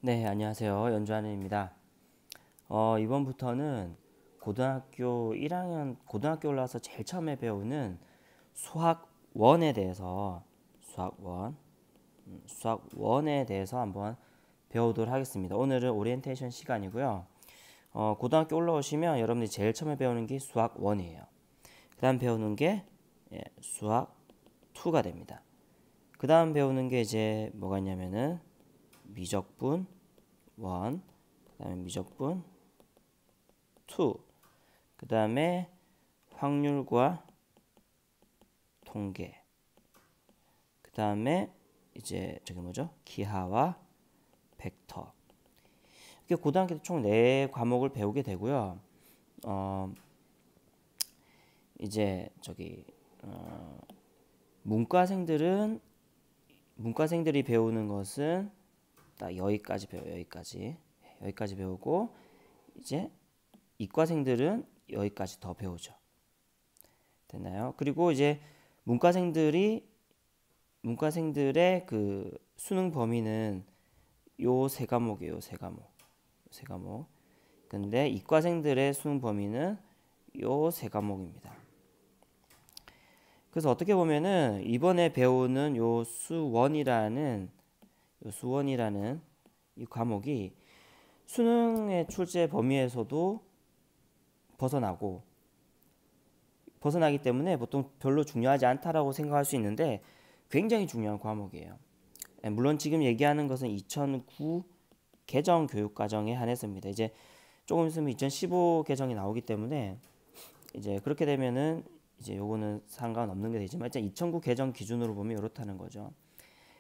네, 안녕하세요. 연주하는입니다. 이번부터는 고등학교 1학년, 고등학교 올라와서 제일 처음에 배우는 수학 1에 대해서 수학 1에 대해서 한번 배우도록 하겠습니다. 오늘은 오리엔테이션 시간이고요. 고등학교 올라오시면 여러분들이 제일 처음에 배우는 게 수학 1이에요. 그 다음 배우는 게 수학 2가 됩니다. 그 다음 배우는 게 이제 뭐가 있냐면은 미적분 1, 그 다음에 미적분 2, 그 다음에 확률과 통계, 그 다음에 이제 저기 뭐죠? 기하와 벡터. 이렇게 고등학교 때 총 4과목을 배우게 되고요. 이제 저기 문과생들이 배우는 것은 딱 여기까지 배워요. 여기까지 배우고 이제 이과생들은 여기까지 더 배우죠. 됐나요? 그리고 이제 문과생들의 그 수능 범위는 요 세 과목이에요. 세 과목. 근데 이과생들의 수능 범위는 요 세 과목입니다. 그래서 어떻게 보면은 이번에 배우는 요 수원이라는 이 과목이 수능의 출제 범위에서도 벗어나기 때문에 보통 별로 중요하지 않다라고 생각할 수 있는데 굉장히 중요한 과목이에요. 물론 지금 얘기하는 것은 2009 개정 교육과정에 한해서입니다. 이제 조금 있으면 2015 개정이 나오기 때문에 이제 그렇게 되면은 이제 요거는 상관없는 게 되지만 일단 2009 개정 기준으로 보면 이렇다는 거죠.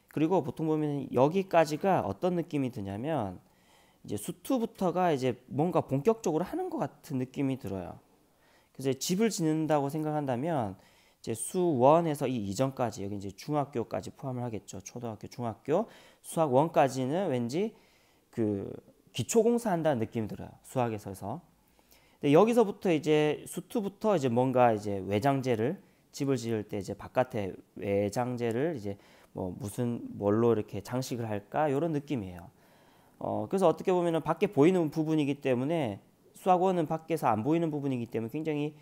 그리고 보통 보면 여기까지가 어떤 느낌이 드냐면 이제 수투부터가 이제 뭔가 본격적으로 하는 것 같은 느낌이 들어요. 그래서 집을 짓는다고 생각한다면 이제 수1에서 이 이전까지 여기 이제 중학교까지 포함을 하겠죠. 초등학교, 중학교, 수학 1까지는 왠지 그 기초공사 한다는 느낌이 들어요. 수학에서. 근데 여기서부터 이제 수2부터 이제 뭔가 이제 외장재를 집을 지을 때 이제 바깥에 외장재를 이제 뭐 무슨 뭘로 이렇게 장식을 할까 이런 느낌이에요. 그래서 어떻게 보면은 밖에 보이는 부분이기 때문에 수학원은 밖에서 안 보이는 부분이기 때문에 굉장히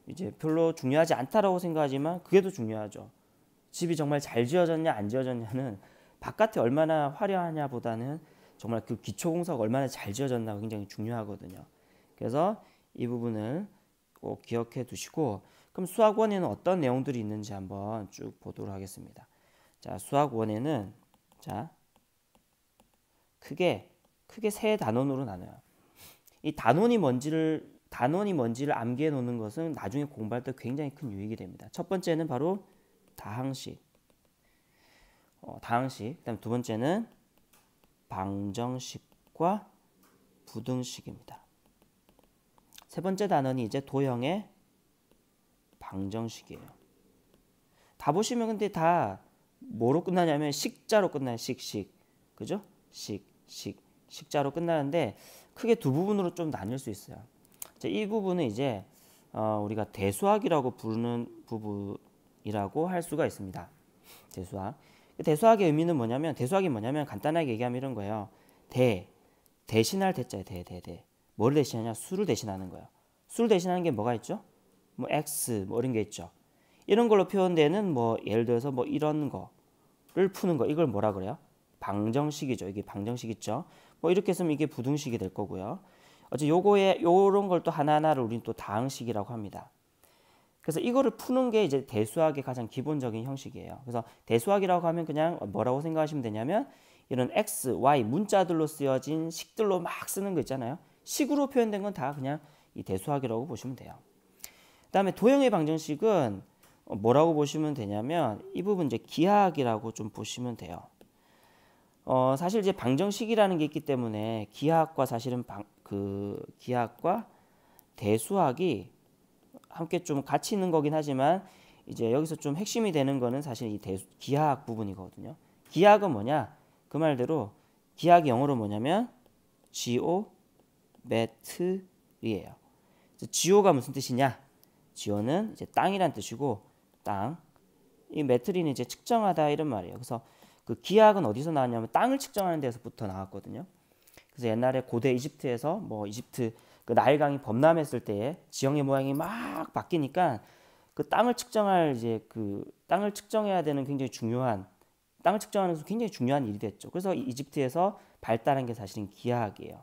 이제 별로 중요하지 않다라고 생각하지만 그게 더 중요하죠. 집이 정말 잘 지어졌냐 안 지어졌냐는 바깥에 얼마나 화려하냐보다는 정말 그 기초공사가 얼마나 잘 지어졌나가 굉장히 중요하거든요. 그래서 이 부분을 꼭 기억해 두시고 그럼 수학원에는 어떤 내용들이 있는지 한번 쭉 보도록 하겠습니다. 자, 수학원에는 자 크게 세 단원으로 나눠요. 이 단원이 뭔지를 암기해 놓는 것은 나중에 공부할 때 굉장히 큰 유익이 됩니다. 첫 번째는 바로 다항식. 그다음 두 번째는 방정식과 부등식입니다. 세 번째 단원이 이제 도형의 방정식이에요. 다 보시면 근데 다 뭐로 끝나냐면 식자로 끝나요. 그죠? 식자로 끝나는데 크게 두 부분으로 좀 나뉠 수 있어요. 자, 이 부분은 이제 우리가 대수학이라고 부르는 부분이라고 할 수가 있습니다. 대수학의 의미는 뭐냐면 대수학이 뭐냐면 간단하게 얘기하면 이런 거예요. 대신할 대자예요. 뭐를 대신하냐? 수를 대신하는 거예요. 수를 대신하는 게 뭐가 있죠? 뭐 x 뭐 이런 게 있죠. 이런 걸로 표현되는 뭐 예를 들어서 뭐 이런 거를 푸는 거 이걸 뭐라 그래요? 방정식이죠. 이게 방정식 있죠. 뭐 이렇게 쓰면 이게 부등식이 될 거고요. 어째 요거에 요런 걸 또 하나하나를 우리는 또 다항식이라고 합니다. 그래서 이거를 푸는 게 이제 대수학의 가장 기본적인 형식이에요. 그래서 대수학이라고 하면 그냥 뭐라고 생각하시면 되냐면 이런 x, y 문자들로 쓰여진 식들로 막 쓰는 거 있잖아요. 식으로 표현된 건 다 그냥 이 대수학이라고 보시면 돼요. 그다음에 도형의 방정식은 뭐라고 보시면 되냐면 이 부분 이제 기하학이라고 좀 보시면 돼요. 사실 이제 방정식이라는 게 있기 때문에 기하학과 사실은 기하학과 대수학이 함께 좀 같이 있는 거긴 하지만 이제 여기서 좀 핵심이 되는 거는 사실 이 기하학 부분이거든요. 기하학은 뭐냐? 그 말대로 기하학이 영어로 뭐냐면 geometr이에요. geo가 무슨 뜻이냐? geo는 이제 땅이란 뜻이고 땅. 이 메트리는 이제 측정하다 이런 말이에요. 그래서 그 기하학은 어디서 나왔냐면 땅을 측정하는 데서부터 나왔거든요. 그래서 옛날에 고대 이집트에서 뭐 이집트 그 나일강이 범람했을 때에 지형의 모양이 막 바뀌니까 그 땅을 측정할 이제 그 땅을 측정해야 되는 굉장히 중요한 땅을 측정하는 것은 굉장히 중요한 일이 됐죠. 그래서 이집트에서 발달한 게 사실은 기하학이에요.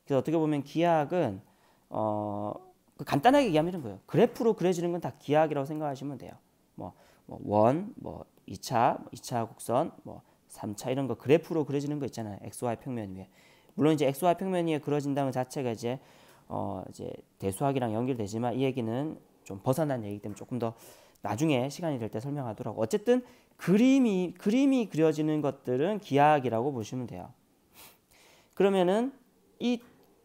그래서 어떻게 보면 기하학은 그 간단하게 얘기하면 이런 거예요. 그래프로 그려지는 건 다 기하학이라고 생각하시면 돼요. 뭐 원, 뭐 2차, 2차 곡선, 뭐 3차 이런 거 그래프로 그려지는 거 있잖아요. XY 평면 위에. 물론 이제 XY 평면 위에 그려진다는 자체가 이제 대수학이랑 연결되지만 이 얘기는 좀 벗어난 얘기이기 때문에 조금 더 나중에 시간이 될 때 설명하도록. 어쨌든 그림이 그려지는 것들은 기하학이라고 보시면 돼요. 그러면은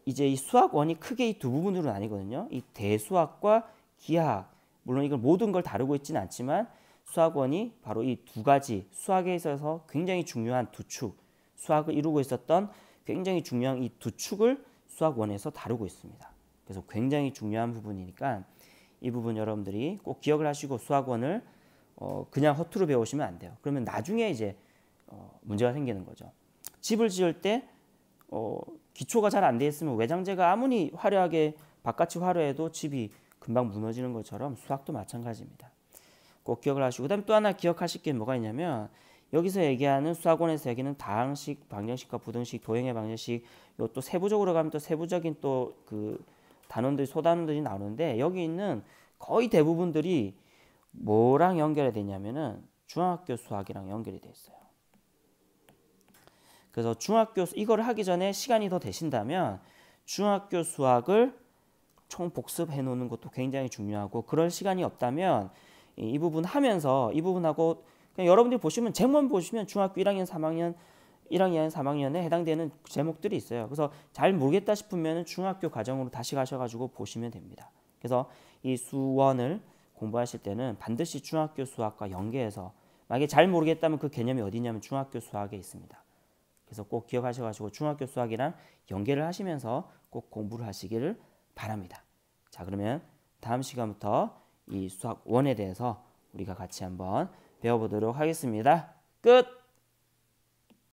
이제 이 수학원이 크게 이 두 부분으로 나뉘거든요. 이 대수학과 기하학. 물론 이걸 모든 걸 다루고 있지는 않지만 수학원이 바로 이 두 가지 수학에 있어서 굉장히 중요한 두 축, 수학을 이루고 있었던 굉장히 중요한 이 두 축을 수학원에서 다루고 있습니다. 그래서 굉장히 중요한 부분이니까 이 부분 여러분들이 꼭 기억을 하시고 수학원을 그냥 허투루 배우시면 안 돼요. 그러면 나중에 이제 문제가 생기는 거죠. 집을 지을 때 기초가 잘 안 돼 있으면 외장재가 아무리 화려하게 바깥이 화려해도 집이 금방 무너지는 것처럼 수학도 마찬가지입니다. 꼭 기억을 하시고 그다음에 또 하나 기억하실 게 뭐가 있냐면 여기서 얘기하는 수학원에서 얘기하는 다항식, 방정식과 부등식, 도형의 방정식 요 또 세부적으로 가면 또 세부적인 또 그 단원들이 소단원들이 나오는데 여기 있는 거의 대부분들이 뭐랑 연결이 되냐면은 중학교 수학이랑 연결이 돼 있어요. 그래서 중학교 이거를 하기 전에 시간이 더 되신다면 중학교 수학을 총 복습해 놓는 것도 굉장히 중요하고 그럴 시간이 없다면 이 부분 하면서 이 부분하고 그냥 여러분들이 보시면 제목만 보시면 중학교 1학년 3학년 1학년 3학년에 해당되는 제목들이 있어요. 그래서 잘 모르겠다 싶으면 중학교 과정으로 다시 가셔가지고 보시면 됩니다. 그래서 이 수원을 공부하실 때는 반드시 중학교 수학과 연계해서 만약에 잘 모르겠다면 그 개념이 어디냐면 중학교 수학에 있습니다. 그래서 꼭 기억하셔가지고 중학교 수학이랑 연계를 하시면서 꼭 공부를 하시기를 바랍니다. 자, 그러면 다음 시간부터 이 수학 1에 대해서 우리가 같이 한번 배워보도록 하겠습니다. 끝!